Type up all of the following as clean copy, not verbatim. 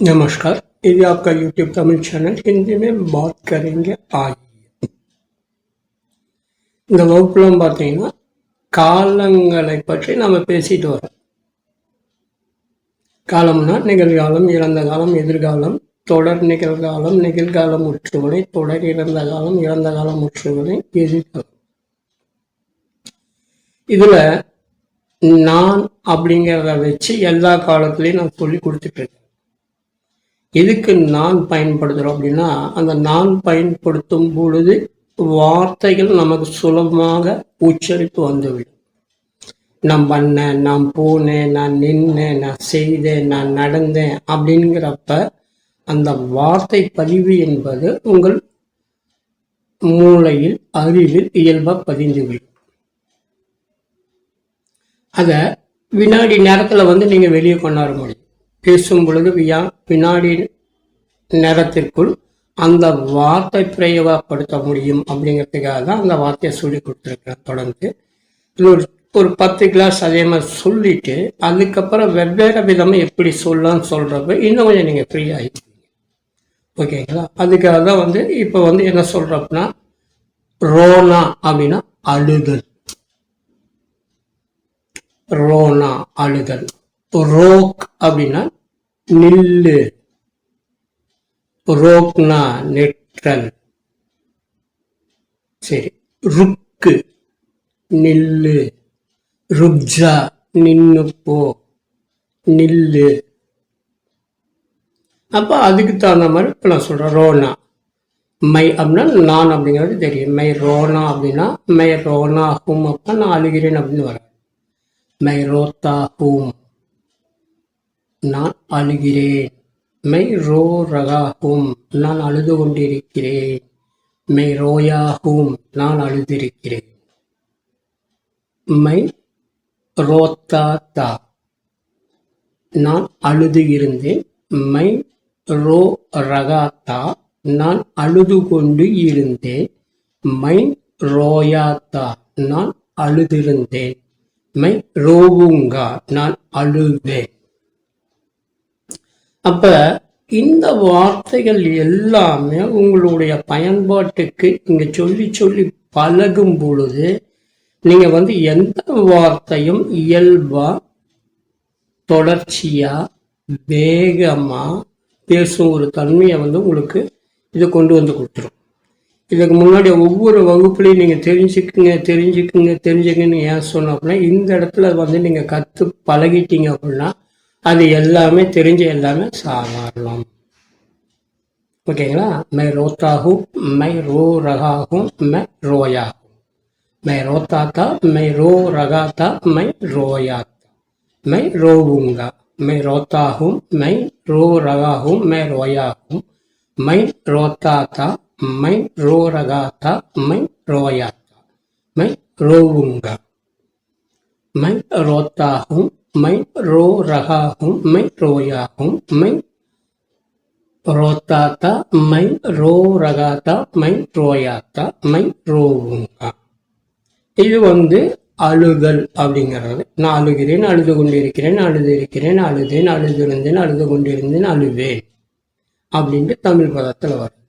नमस्कार, ये आपका YouTube तमिल चैनल हिंदी में बात करेंगे आज. இந்த வகுப்புலாம் பார்த்தீங்கன்னா காலங்களை பற்றி நம்ம பேசிட்டு வரோம். காலம்னா நிகழ்காலம், இறந்த காலம், எதிர்காலம், தொடர் நிகழ்காலம், நிகழ்கால முற்றுவினை, தொடர் இறந்த காலம், இறந்த கால முற்றுவினை, எதிர்காலம். இதுல நான் அப்படிங்கிறத வச்சு எல்லா காலத்திலையும் நான் சொல்லி கொடுத்துட்டு இருக்கேன். எதுக்கு நான் பயன்படுத்துகிறோம் அப்படின்னா, அந்த நான் பயன்படுத்தும் பொழுது வார்த்தைகள் நமக்கு சுலபமாக உச்சரிப்பு வந்துவிடும். நான் பண்ணேன், நான் போனேன், நான் நின்னேன், நான் செய்தேன், நான் நடந்தேன் அப்படிங்கிறப்ப அந்த வார்த்தை பதிவு என்பது உங்கள் மூளையில், அறிவில் இயல்பாக பதிந்துவிடும். அதை வினாடி நேரத்தில் நீங்கள் வெளியே கொண்டாட முடியும். பேசும் பொழுது வினாடி நேரத்திற்குள் அந்த வார்த்தை பிரயோகப்படுத்த முடியும் அப்படிங்கிறதுக்காக தான் அந்த வார்த்தையை சொல்லி கொடுத்துருக்கேன். தொடர்ந்து ஒரு 10 கிளாஸ் அதே மாதிரி சொல்லிட்டு அதுக்கப்புறம் வெவ்வேறு விதமாக எப்படி சொல்லலாம்னு சொல்றப்ப இன்னும் கொஞ்சம் நீங்கள் ஃப்ரீ ஆகிடுவீங்க. ஓகேங்களா? அதுக்காக தான் இப்போ என்ன சொல்றப்பனா, ரோனா அப்படின்னா அழுதல், ரோனா அழுதல். ரோக் அப்படின்னா நில்லு, ரோக்னா நெற்றல். சரி, ருக்கு நில்லு, ருப்ஜா நின்னு போ, நில்லு. அப்ப அதுக்கு தகுந்த மாதிரி இப்ப நான் சொல்றேன். ரோனா மை அப்படின்னா நான் அப்படிங்கிறது தெரியும். மை ரோனா அப்படின்னா மை ரோனா ஹூம் அப்ப நான் அழுகிறேன் அப்படின்னு வர. மை ரோத்தா ஹூம் நான் அழுகிறேன். மை ரோ ரகாஹும் நான் அழுது கொண்டிருக்கிறேன். மை ரோயாஹும் நான் அழுதிருக்கிறேன். மை ரோத்தாத்தா நான் அழுது இருந்தேன். மை ரோ ரகாத்தா நான் அழுது கொண்டு இருந்தேன். மை ரோயாத்தா நான் அழுதிருந்தேன். மை ரோவுங்கா நான் அழுவேன். அப்ப இந்த வார்த்தைகள் எல்லாமே உங்களுடைய பயன்பாட்டுக்கு நீங்க சொல்லி சொல்லி பழகும் பொழுது நீங்க எந்த வார்த்தையும் இயல்பா, தொடர்ச்சியா, வேகமா பேசும் ஒரு தன்மையை உங்களுக்கு இதை கொண்டு கொடுத்துரும். இதுக்கு முன்னாடி ஒவ்வொரு வகுப்புலையும் நீங்க தெரிஞ்சுக்குங்கன்னு ஏன் சொன்ன அப்படின்னா, இந்த இடத்துல நீங்க கத்து பழகிட்டீங்க அப்படின்னா அது எல்லாமே தெரிஞ்ச எல்லாமே சாதாரணம். ஓகேங்களா? மை ரோத்தாகும், மை ரோ ரகாகும், மை ரோயாகும். மை ரோத்தாத்தா, மை ரோ ரகாத்தா, மை ரோயாத்தா, மை ரோவுங்கா. மை ரோத்தாகும், மை ரோ ரகாகும், மை ரோயாகும். மை ரோத்தாத்தா, மை ரோ ரகாத்தா, மை ரோயாத்தா, மை ரோவுங்கா. மை ரோத்தாகும், மை ரோ ரகாகும், மை ரோயாகும். மை ரோத்தாத்தா, மை ரோ ரகாத்தா, மை ரோயாத்தா, மை ரோவுங்கா. இது அழுதல் அப்படிங்கிறது. நான் அழுகிறேன், அழுது கொண்டிருக்கிறேன், அழுது இருக்கிறேன், அழுதேன், அழுதிருந்தேன், அழுது கொண்டிருந்தேன், அழுவேன் அப்படின்ட்டு தமிழ் பதத்துல வரும்.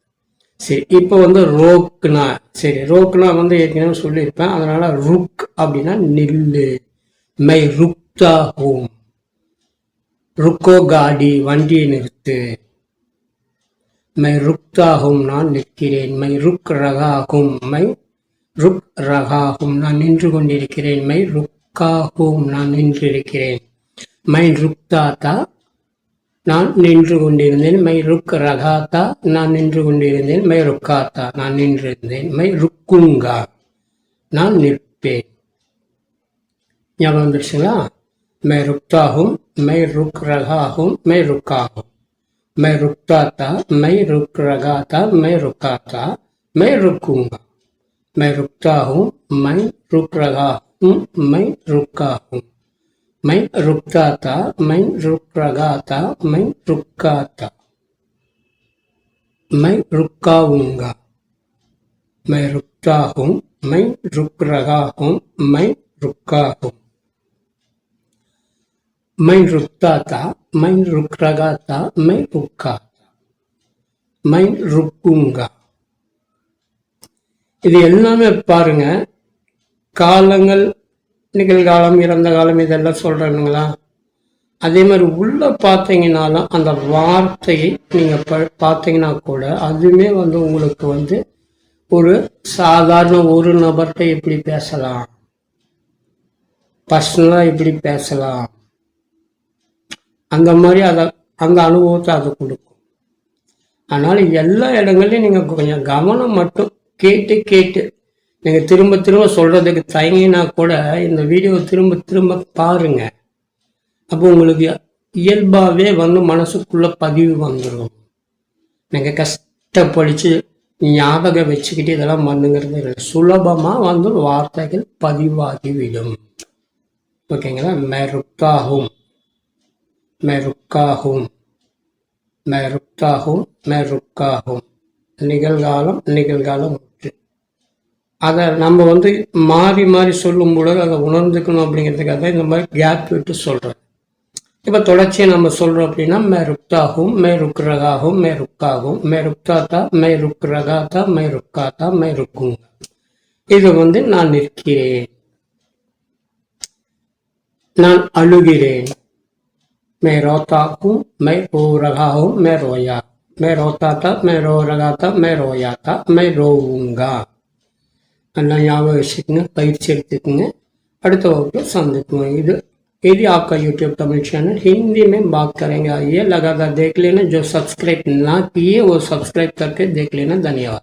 சரி, இப்போ ரோக்னா, சரி ரோக்னா ஏற்கனவே சொல்லியிருப்பேன். அதனால ருக் அப்படின்னா நில்லு. மை ருக்தா ஹூம், ருக்கோ காடி வண்டியை நிறுத்து. மை ருக்தாகும் நான் நிற்கிறேன். மை ருக் ரகாகும், மை ருக் ரகாகும் நான் நின்று கொண்டிருக்கிறேன். மை ருக்காகும் நான் நின்றிருக்கிறேன். மை ருக்தாத்தா நான் நின்று கொண்டிருந்தேன். மை ருக் ரகாத்தா நான் நின்று கொண்டிருந்தேன். மை ருக்காத்தா நான் நின்றிருந்தேன். மை ருக்குங்கா நான் நிற்பேன். ஞாபகம் வந்துருச்சுங்களா? மை ருக்தாகும், மை ருக் ரகாகும், மை ருக்காகும். மை ருக்தாத்தா, மை ருக் ரகாத்தா, மை ருக்காத்தா, மை ருக்குங்கா. மை ருக்தாகும், மை ருக் ரகாகும், மை ருக்காகும். மை ருக்தாத்தா, மை ருக் ரகாத்தா, மை ருக்காத்தா, மை ருக்காவுங்கா. மை ருக்தாகும், மை ருக் ரகாகும், மை ருக்காகும். மை ருக்தாத்தா, मैं रुक रहा था मैं रुका मैं रुकूंगा இது எல்லாமே பாருங்க காலங்கள் நிகழ்காலம் இறந்த காலம் இதெல்லாம் சொல்றானுங்களா அதே மாதிரி உள்ள பார்த்தீங்கன்னாலும் அந்த வார்த்தையை நீங்க பார்த்தீங்கன்னா கூட அதுவுமே வந்து உங்களுக்கு வந்து ஒரு சாதாரண ஒரு நபர்கிட்ட எப்படி பேசலாம் பர்சனலா எப்படி பேசலாம் அந்த மாதிரி அதை அந்த அனுபவத்தை அது கொடுக்கும் அதனால எல்லா இடங்கள்லையும் நீங்க கொஞ்சம் கவனம் மட்டும் கேட்டு கேட்டு நீங்க திரும்ப திரும்ப சொல்றதுக்கு தயங்கினா கூட இந்த வீடியோ திரும்ப திரும்ப பாருங்க அப்போ உங்களுக்கு இயல்பாவே வந்து மனசுக்குள்ள பதிவு வந்துடும் நீங்க கஷ்டப்படிச்சு ஞாபகம் வச்சுக்கிட்டு இதெல்லாம் பண்ணுங்கிறது இல்லை சுலபமா வந்து வார்த்தைகள் பதிவாகிவிடும் ஓகேங்களா मैं रुकता हूँ मैं रुका हूँ मैं रुकता हूँ मैं रुका हूँ நிகழ்காலம் நிகழ்காலம் அதை நம்ம வந்து மாறி மாறி சொல்லும் பொழுது அதை உணர்ந்துக்கணும் அப்படிங்கிறதுக்காக தான் இந்த மாதிரி கேப் விட்டு சொல்றேன் இப்போ தொடர்ச்சியை நம்ம சொல்றோம் அப்படின்னா மே ருக்தாகும் மே ருக்ரகாகும் மே ருக்காகும் மே ருக்தாத்தா மே ருக்ரகாத்தா மே ருக்காத்தா மே ருக்குங்க இது வந்து நான் நிற்கிறேன் நான் அழுகிறேன் மே ரோத்தாக்கும் மே ரோ ரகாகும் மே ரோயா மே ரோத்தாத்தா மே ரோ ரகாத்தா மே ரோயாத்தா மே ரோவுங்கா எல்லாம் ஞாபகம் வச்சுக்கோங்க பயிற்சி எடுத்துக்கோங்க அடுத்த वक्त सन्दिखूंगा यदि आपका YouTube तमिल चैनल हिंदी में बात करेंगे आइए लगातार देख लेना जो सब्सक्राइब ना किए वो सब्सक्राइब करके देख लेना धन्यवाद।